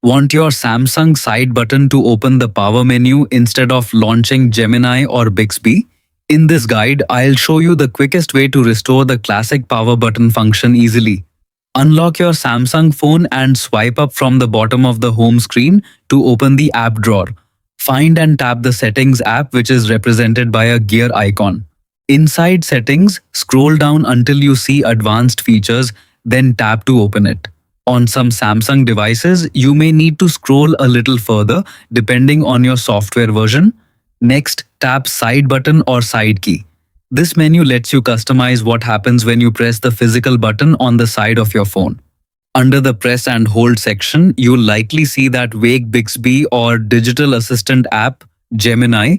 Want your Samsung side button to open the power menu instead of launching Gemini or Bixby? In this guide, I'll show you the quickest way to restore the classic power button function easily. Unlock your Samsung phone and swipe up from the bottom of the home screen to open the app drawer. Find and tap the Settings app, which is represented by a gear icon. Inside Settings, scroll down until you see Advanced Features, then tap to open it. On some Samsung devices, you may need to scroll a little further depending on your software version. Next, tap Side button or Side key. This menu lets you customize what happens when you press the physical button on the side of your phone. Under the Press and Hold section, you'll likely see that Wake Bixby or Digital Assistant app, Gemini,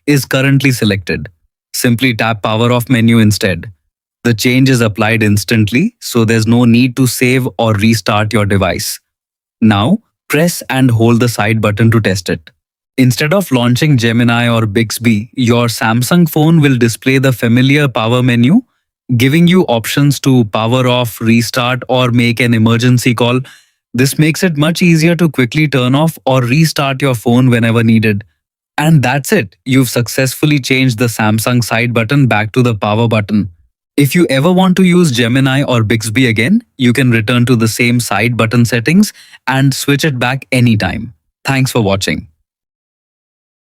is currently selected. Simply tap Power Off menu instead. The change is applied instantly, so there's no need to save or restart your device. Now, press and hold the side button to test it. Instead of launching Gemini or Bixby, your Samsung phone will display the familiar power menu, giving you options to power off, restart, or make an emergency call. This makes it much easier to quickly turn off or restart your phone whenever needed. And that's it. You've successfully changed the Samsung side button back to the power button. If you ever want to use Gemini or Bixby again, you can return to the same side button settings and switch it back anytime. Thanks for watching.